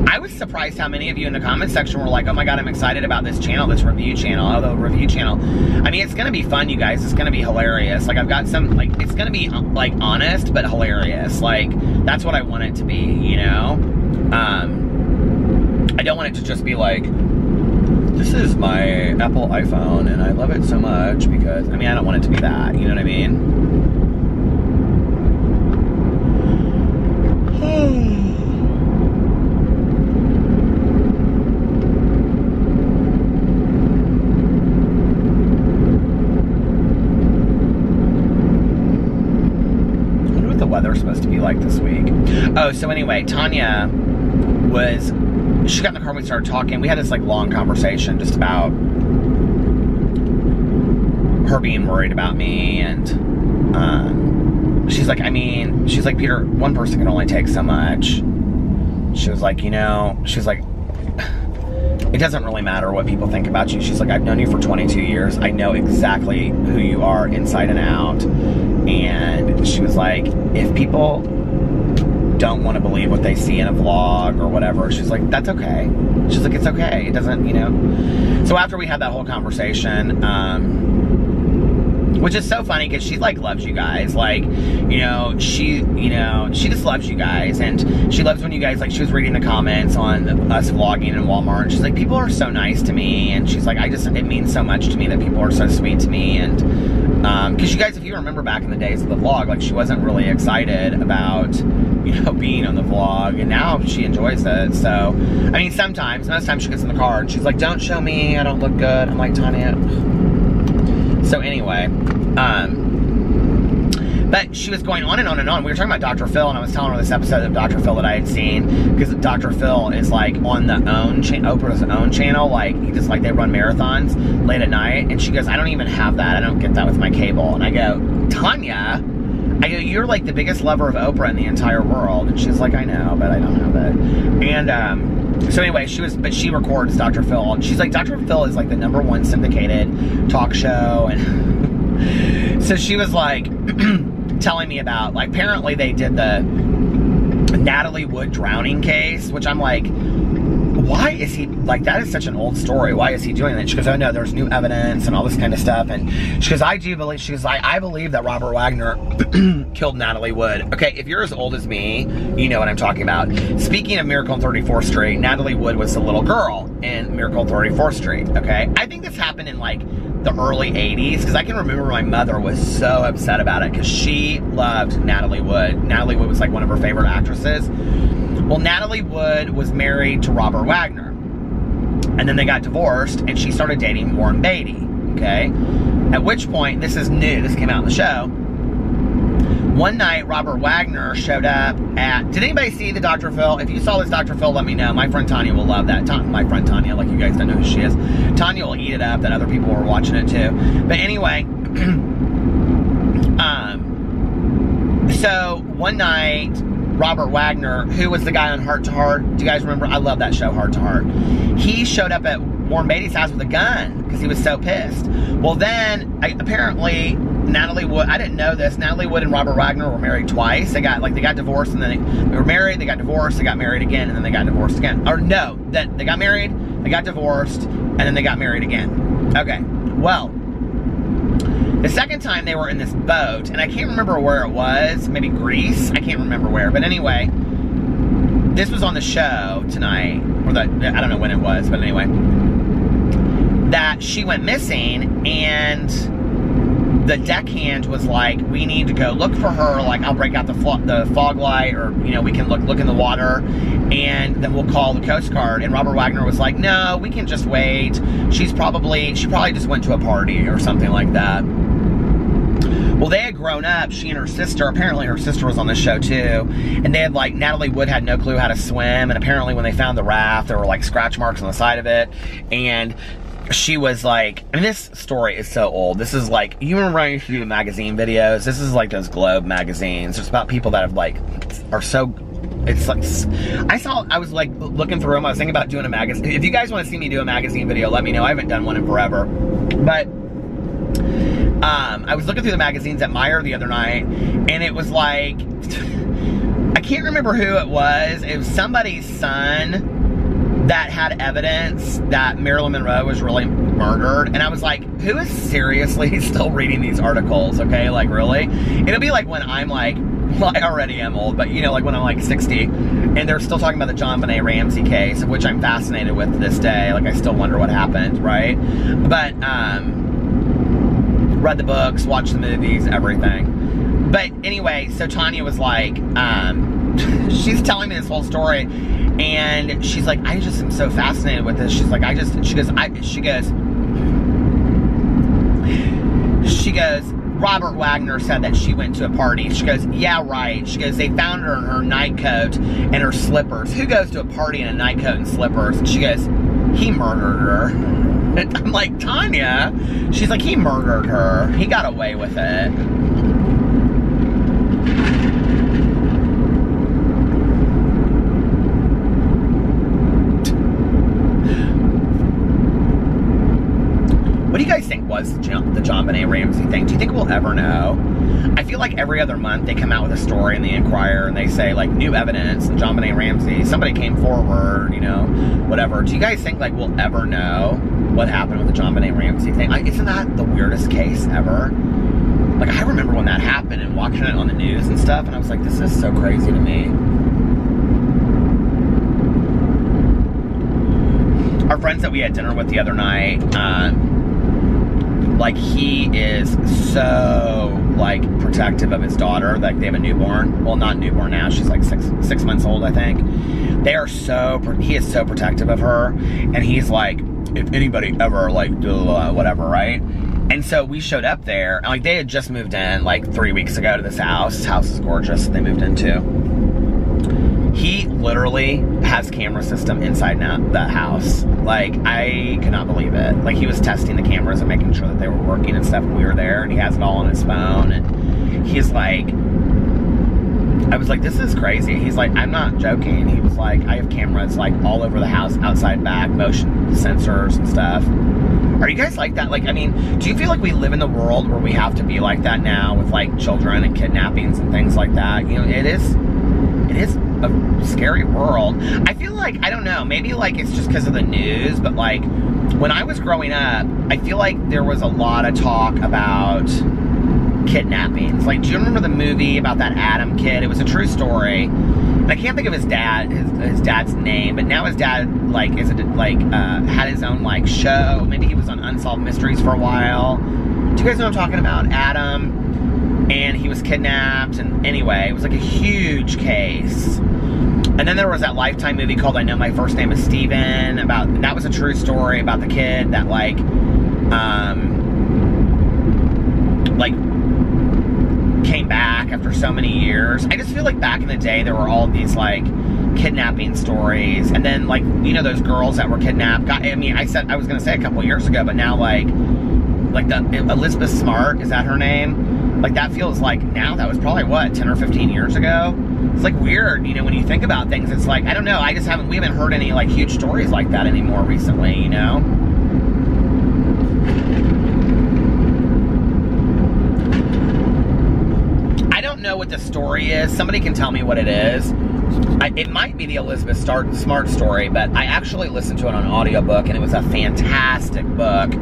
I was surprised how many of you in the comment section were like, oh my god, I'm excited about this channel, this review channel. Oh, the review channel. I mean, it's going to be fun, you guys. It's going to be hilarious. Like, I've got some, like, it's going to be, like, honest, but hilarious. Like, that's what I want it to be, you know? I don't want it to just be like, this is my Apple iPhone and I love it so much because, I mean, I don't want it to be that, you know what I mean? I wonder what the weather's supposed to be like this week. Oh, so anyway, Tanya she got in the car and we started talking. We had this like long conversation just about her being worried about me, and she's like, Peter, one person can only take so much. She was like, you know, she's like, it doesn't really matter what people think about you. She's like, I've known you for 22 years. I know exactly who you are inside and out. And she was like, if people don't want to believe what they see in a vlog or whatever, she's like, that's okay. She's like, it's okay. It doesn't, you know. So after we had that whole conversation, which is so funny because she like loves you guys, like, you know, she just loves you guys, and she loves when you guys, like, she was reading the comments on us vlogging in Walmart, and she's like, people are so nice to me, and she's like, it means so much to me that people are so sweet to me. And because you guys, if you remember back in the days of the vlog, like, she wasn't really excited about, you know, being on the vlog, and now she enjoys it. So I mean, most times she gets in the car and she's like, don't show me, I don't look good. I'm like, Tanya. So anyway, But she was going on and on and on. We were talking about Dr. Phil, and I was telling her this episode of Dr. Phil that I had seen, because Dr. Phil is like on the Oprah's own channel. Like, he just, like, they run marathons late at night. And she goes, I don't even have that. I don't get that with my cable. And I go, Tanya, I go, you're like the biggest lover of Oprah in the entire world. And she's like, I know, but I don't have it. And so anyway, she records Dr. Phil, and she's like, Dr. Phil is like the #1 syndicated talk show. And so she was like telling me about, like, apparently they did the Natalie Wood drowning case, which I'm like, why is he, like, that is such an old story. Why is he doing that? She goes, oh no, there's new evidence and all this kind of stuff. And she goes, I do believe, she goes, I believe that Robert Wagner killed Natalie Wood. Okay, if you're as old as me, you know what I'm talking about. Speaking of Miracle on 34th Street, Natalie Wood was the little girl in Miracle on 34th Street, okay? I think this happened in, like, the early 80s, because I can remember my mother was so upset about it, because she loved Natalie Wood. Natalie Wood was, like, one of her favorite actresses. Well, Natalie Wood was married to Robert Wagner, and then they got divorced, and she started dating Warren Beatty, okay? At which point, this is new, this came out in the show, one night, Robert Wagner showed up at, did anybody see the Dr. Phil? If you saw this Dr. Phil, let me know. My friend Tanya will love that. My friend Tanya, like, you guys don't know who she is. Tanya will eat it up that other people were watching it too. But anyway, so one night, Robert Wagner, who was the guy on Heart to Heart, do you guys remember? I love that show, Heart to Heart. He showed up at Warren Beatty's house with a gun because he was so pissed. Well, then, apparently, Natalie Wood, I didn't know this, Natalie Wood and Robert Wagner were married twice. They got divorced, and then they were married, they got divorced, they got married again, and then they got divorced again. Or no, they got married, they got divorced, and then they got married again. Okay, well, the second time they were in this boat, and I can't remember where it was, maybe Greece, I can't remember where, but anyway, this was on the show tonight, or I don't know when it was, but anyway, that she went missing, and the deckhand was like, we need to go look for her, like, I'll break out the fog light, or, you know, we can look in the water, and then we'll call the Coast Guard. And Robert Wagner was like, no, we can just wait, she probably just went to a party or something like that. Well, they had grown up, she and her sister, apparently her sister was on the show too, and they had, like, Natalie Wood had no clue how to swim, and apparently when they found the raft, there were, like, scratch marks on the side of it, and she was like, I mean, this story is so old. This is like, you remember I used to do magazine videos? This is like those Globe magazines. It's about people that have, like, are so, it's like, I was like looking through them. I was thinking about doing a magazine. If you guys want to see me do a magazine video, let me know. I haven't done one in forever. But I was looking through the magazines at Meijer the other night, and it was like, I can't remember who it was. It was somebody's son that had evidence that Marilyn Monroe was really murdered. And I was like, who is seriously still reading these articles, okay? Like, really? It'll be like when I'm like, well, I already am old, but, you know, like when I'm like 60, and they're still talking about the John Benet Ramsey case, of which I'm fascinated with to this day. Like, I still wonder what happened, right? But, read the books, watched the movies, everything. But anyway, so Tanya was like, she's telling me this whole story, and she's like, I just am so fascinated with this. She's like, she goes, Robert Wagner said that she went to a party. She goes, yeah, right. She goes, they found her in her nightcoat and her slippers. Who goes to a party in a nightcoat and slippers? And she goes, he murdered her. And I'm like, Tanya? She's like, he murdered her. He got away with it. What do you guys think was the John Benet Ramsey thing? Do you think we'll ever know? I feel like every other month they come out with a story in the Inquirer and they say, like, new evidence and John Benet Ramsey, somebody came forward, you know, whatever. Do you guys think, like, we'll ever know what happened with the John Benet Ramsey thing? Like, isn't that the weirdest case ever? Like, I remember when that happened and watching it on the news and stuff, and I was like, this is so crazy to me. Our friends that we had dinner with the other night, like, he is so, like, protective of his daughter. Like, they have a newborn. Well, not newborn now. She's like six months old, I think. He is so protective of her. And he's like, if anybody ever, like, whatever, right? And so we showed up there, and like they had just moved in like 3 weeks ago to this house. This house is gorgeous that they moved into. He literally has camera system inside the house. Like, I could not believe it. Like, he was testing the cameras and making sure that they were working and stuff when we were there, and he has it all on his phone, and he's like, I was like, this is crazy. He's like, I'm not joking. He was like, I have cameras like all over the house, outside, back, motion sensors and stuff. Are you guys like that? Like, I mean, do you feel like we live in the world where we have to be like that now with like children and kidnappings and things like that? You know, it is a scary world. I feel like, I don't know, maybe like it's just because of the news, but like when I was growing up, I feel like there was a lot of talk about kidnappings. Like, do you remember the movie about that Adam kid? It was a true story. And I can't think of his dad's name, but now his dad like had his own like show. Maybe he was on Unsolved Mysteries for a while. Do you guys know what I'm talking about? Adam. And he was kidnapped, and anyway, it was like a huge case. And then there was that Lifetime movie called I Know My First Name is Steven, that was a true story about the kid that like came back after so many years. I just feel like back in the day there were all these like kidnapping stories, and then like, you know, those girls that were kidnapped. I mean, I was gonna say a couple years ago, but now like the Elizabeth Smart, is that her name? Like, that feels like now, that was probably what, 10 or 15 years ago? It's like weird, you know, when you think about things. It's like, I don't know, we haven't heard any like huge stories like that anymore recently, you know? I don't know what the story is. Somebody can tell me what it is. It might be the Elizabeth Smart story, but I actually listened to it on an audiobook, and it was a fantastic book.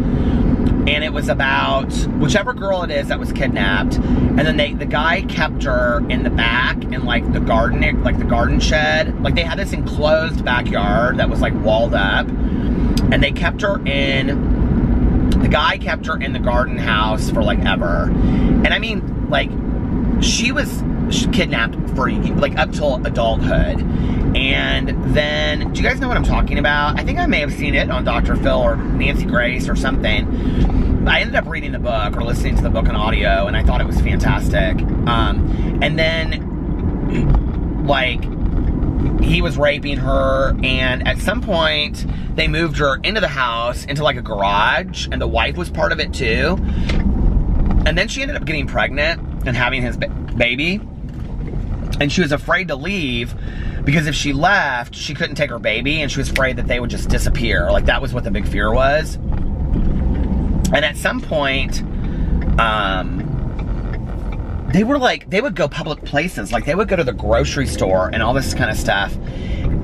And it was about whichever girl it is that was kidnapped, and then the guy kept her in the back in like the garden shed. Like, they had this enclosed backyard that was like walled up, and the guy kept her in the garden house for like ever. And I mean, like, she was kidnapped for like up till adulthood. And then, do you guys know what I'm talking about? I think I may have seen it on Dr. Phil or Nancy Grace or something. I ended up reading the book or listening to the book on audio, and I thought it was fantastic. And then, like, he was raping her, and at some point, they moved her into the house, into like a garage, and the wife was part of it too. And then she ended up getting pregnant and having his baby. And she was afraid to leave, because if she left, she couldn't take her baby, and she was afraid that they would just disappear. Like, that was what the big fear was. And at some point, they would go public places. Like, they would go to the grocery store and all this kind of stuff.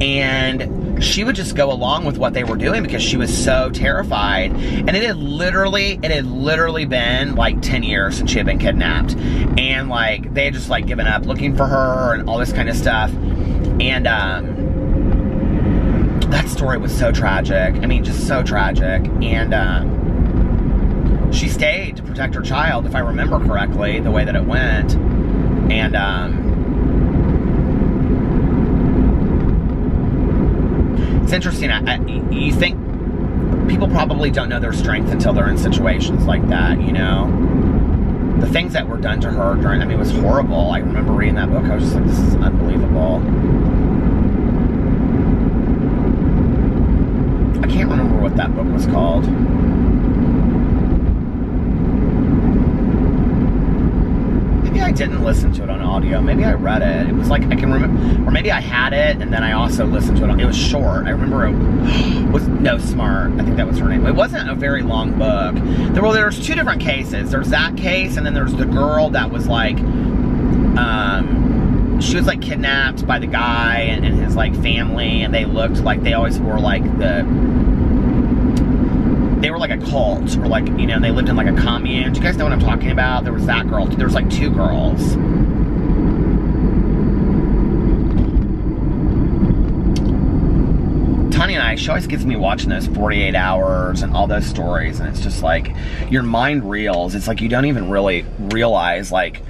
And she would just go along with what they were doing because she was so terrified. And it had literally been like 10 years since she had been kidnapped. And like, they had just like given up looking for her and all this kind of stuff. And that story was so tragic. I mean, just so tragic. And she stayed to protect her child, if I remember correctly, the way that it went. And it's interesting. You think people probably don't know their strength until they're in situations like that, you know? The things that were done to her during, I mean, it was horrible. I remember reading that book. I was just like, this is unbelievable. I can't remember what that book was called. Maybe I didn't listen to it on audio. Maybe I read it. It was like, I can remember, or maybe I had it and then I also listened to it. It was short. I remember it was, no, Smart. I think that was her name. It wasn't a very long book. There's two different cases. There's that case, and then there's the girl that was like, she was like kidnapped by the guy and his like family, and they looked like, they always wore like they were like a cult, or like, you know, they lived in like a commune. Do you guys know what I'm talking about? There was that girl. There was like two girls. Tanya and I, she always gets me watching those 48 Hours and all those stories, and it's just like, your mind reels. It's like you don't even really realize like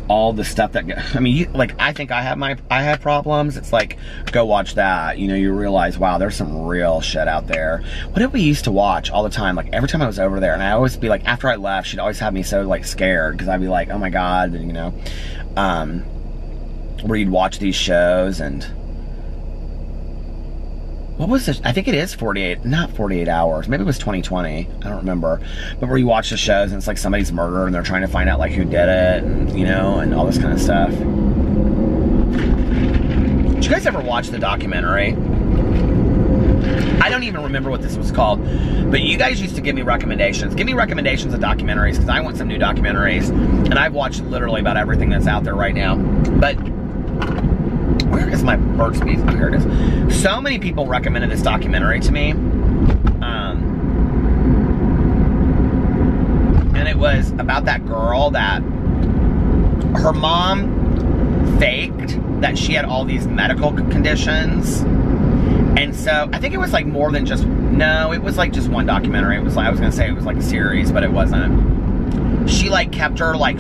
all the stuff that, I mean, like, I think I have problems. It's like, go watch that. You know, you realize, wow, there's some real shit out there. What did we used to watch all the time? Like, every time I was over there, and I always be like, after I left, she'd always have me so, like, scared, because I'd be like, oh my God, you know, where you'd watch these shows, and what was this? I think it is 48, not 48 hours. Maybe it was 2020. I don't remember. But where you watch the shows and it's like somebody's murdered and they're trying to find out like who did it, and, you know, and all this kind of stuff. Did you guys ever watch the documentary? I don't even remember what this was called, but you guys used to give me recommendations. Give me recommendations of documentaries, because I want some new documentaries, and I've watched literally about everything that's out there right now. But where is my bird speed? Oh, here it is. So many people recommended this documentary to me. And it was about that girl that her mom faked that she had all these medical conditions. And so I think it was like more than just, no, it was like just one documentary. It was like, I was going to say it was like a series, but it wasn't. She like kept her like,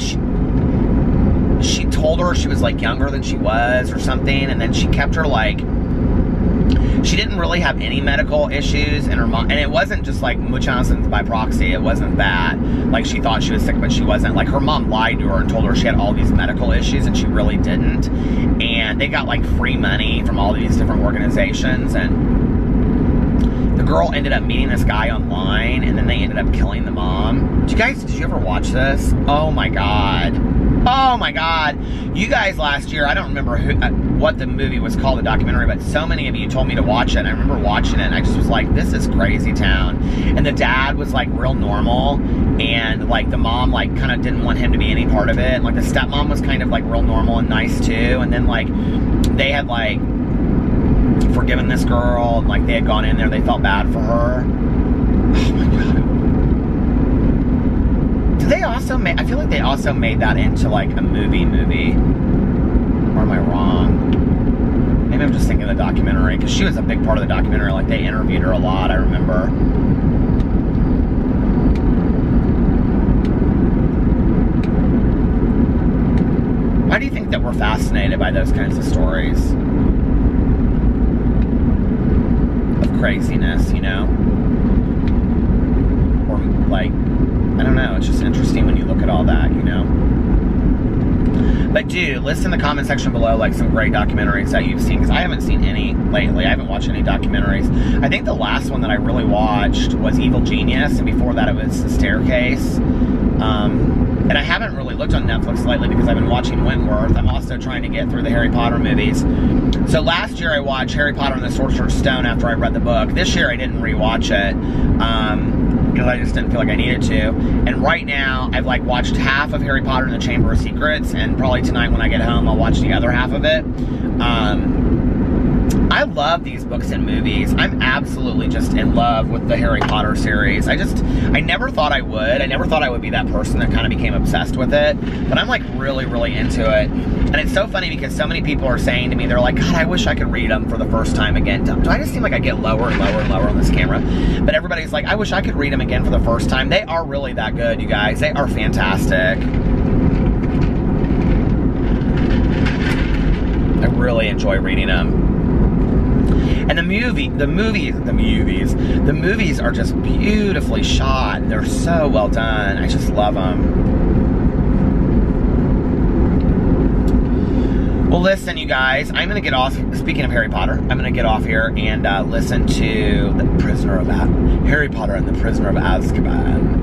she told her she was like younger than she was or something, and then she kept her like, she didn't really have any medical issues, and her mom, and it wasn't just like Munchausen's by proxy, it wasn't that, like she thought she was sick but she wasn't, like her mom lied to her and told her she had all these medical issues and she really didn't, and they got like free money from all these different organizations, and the girl ended up meeting this guy online, and then they ended up killing the mom. Did you ever watch this? Oh my God. Oh my God. You guys last year, I don't remember what the movie was called, the documentary, but so many of you told me to watch it, and I remember watching it, and I just was like, this is crazy town. And the dad was like real normal, and like the mom like kind of didn't want him to be any part of it, and like the stepmom was kind of like real normal and nice too, and then like they had like forgiven this girl, and like they had gone in there, they felt bad for her. Oh my God. Did they also make, I feel like they also made that into like a movie. Or am I wrong? Maybe I'm just thinking of the documentary, because she was a big part of the documentary. Like they interviewed her a lot, I remember. Why do you think that we're fascinated by those kinds of stories? Of craziness, you know? Or like, I don't know, it's just interesting when you look at all that, you know? But dude, list in the comment section below like some great documentaries that you've seen, because I haven't seen any lately. I haven't watched any documentaries. I think the last one that I really watched was Evil Genius, and before that it was The Staircase. And I haven't really looked on Netflix lately because I've been watching Wentworth. I'm also trying to get through the Harry Potter movies. So last year I watched Harry Potter and the Sorcerer's Stone after I read the book. This year I didn't rewatch it. Because I just didn't feel like I needed to. And right now, I've like watched half of Harry Potter and the Chamber of Secrets, and probably tonight when I get home, I'll watch the other half of it. I love these books and movies. I'm absolutely just in love with the Harry Potter series. I never thought I would. I never thought I would be that person that kind of became obsessed with it. But I'm like really, really into it. And it's so funny because so many people are saying to me, they're like, God, I wish I could read them for the first time again. Do I just seem like I get lower and lower and lower on this camera? But everybody's like, I wish I could read them again for the first time. They are really that good, you guys. They are fantastic. I really enjoy reading them. And the movies are just beautifully shot. They're so well done. I just love them. Well, listen, you guys, I'm going to get off, speaking of Harry Potter, I'm going to get off here and listen to Harry Potter and the Prisoner of Azkaban,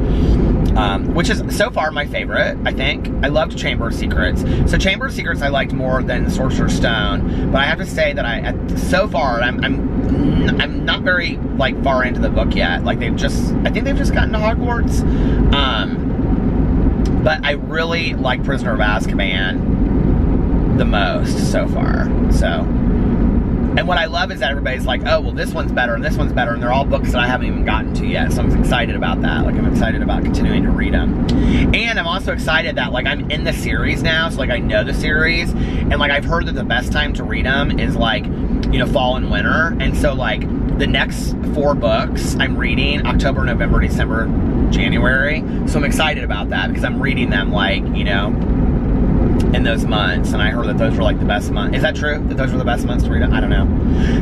which is so far my favorite, I think. I loved Chamber of Secrets. So Chamber of Secrets I liked more than the Sorcerer's Stone, but I have to say that so far, I'm not very, like, far into the book yet. Like, I think they've just gotten to Hogwarts. But I really like Prisoner of Azkaban the most so far. So, and what I love is that everybody's like, oh, well, this one's better and this one's better, and they're all books that I haven't even gotten to yet. So I'm excited about that. Like, I'm excited about continuing to read them. And I'm also excited that, like, I'm in the series now, so, like, I know the series, and, like, I've heard that the best time to read them is, like, you know, fall and winter. And so, like, the next 4 books I'm reading October, November, December, January. So I'm excited about that because I'm reading them, like, you know, in those months, and I heard that those were like the best months. Is that true? That those were the best months to read it? I don't know.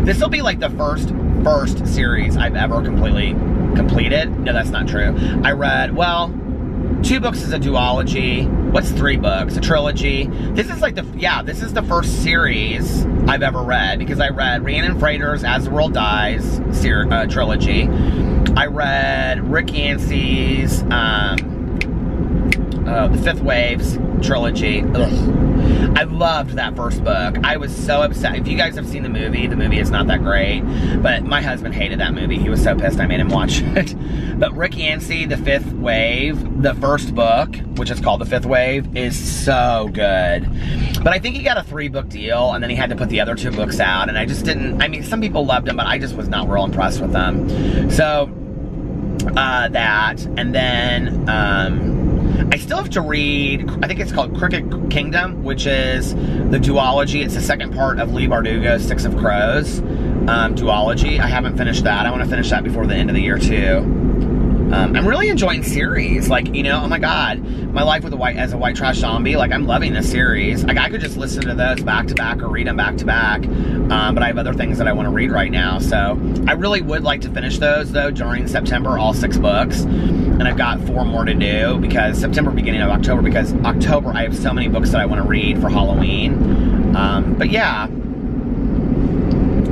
This will be like the first series I've ever completely completed. No, that's not true. I read, well, 2 books is a duology. What's 3 books? A trilogy. This is like this is the first series I've ever read, because I read Rhiannon Frater's As the World Dies trilogy. I read Rick Yancey's The Fifth Waves trilogy. Ugh. I loved that first book. I was so upset. If you guys have seen the movie is not that great, but my husband hated that movie. He was so pissed I made him watch it. But Rick Yancey, The Fifth Wave, the first book, which is called The Fifth Wave, is so good. But I think he got a 3-book deal, and then he had to put the other 2 books out, and I just didn't, I mean, some people loved him, but I just was not real impressed with them. So, that, and then, I still have to read, I think it's called Cricket Kingdom, which is the duology. It's the second part of Leigh Bardugo's Six of Crows duology. I haven't finished that. I want to finish that before the end of the year, too. I'm really enjoying series. Like, you know, oh my God, My Life with as a White Trash Zombie. Like, I'm loving this series. Like, I could just listen to those back to back or read them back to back. But I have other things that I want to read right now. So I really would like to finish those, though, during September, all 6 books. And I've got 4 more to do, because September, beginning of October, because October I have so many books that I want to read for Halloween. But yeah,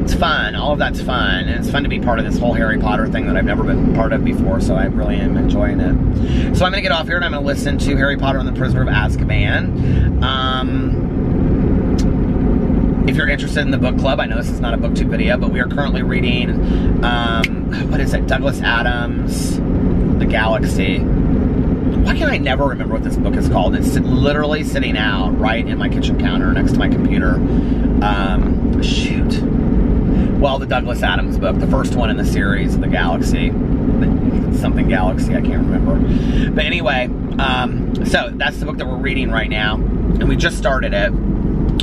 it's fun. All of that's fun. And it's fun to be part of this whole Harry Potter thing that I've never been part of before, so I really am enjoying it. So I'm going to get off here and I'm going to listen to Harry Potter and the Prisoner of Azkaban. If you're interested in the book club, I know this is not a booktube video, but we are currently reading, what is it, Douglas Adams' The Galaxy. Why can I never remember what this book is called? It's literally sitting out right in my kitchen counter next to my computer. Shoot. Well, the Douglas Adams book, the first one in the series, The Galaxy. Something Galaxy, I can't remember. But anyway, so that's the book that we're reading right now. And we just started it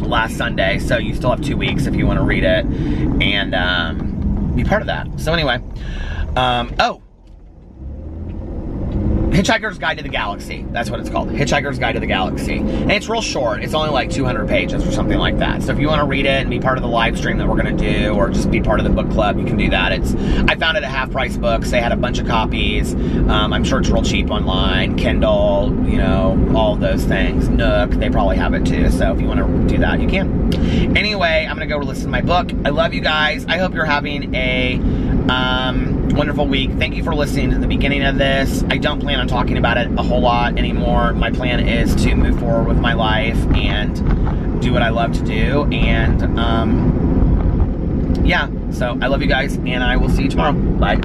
last Sunday, so you still have 2 weeks if you want to read it and be part of that. So anyway, oh, Hitchhiker's Guide to the Galaxy. That's what it's called. Hitchhiker's Guide to the Galaxy. And it's real short. It's only like 200 pages or something like that. So if you want to read it and be part of the live stream that we're going to do, or just be part of the book club, you can do that. I found it at Half Price Books. They had a bunch of copies. I'm sure it's real cheap online. Kindle, you know, all those things. Nook, they probably have it too. So if you want to do that, you can. Anyway, I'm going to go listen to my book. I love you guys. I hope you're having a wonderful week. Thank you for listening to the beginning of this. I don't plan on talking about it a whole lot anymore. My plan is to move forward with my life and do what I love to do. And yeah, so I love you guys, and I will see you tomorrow. Bye.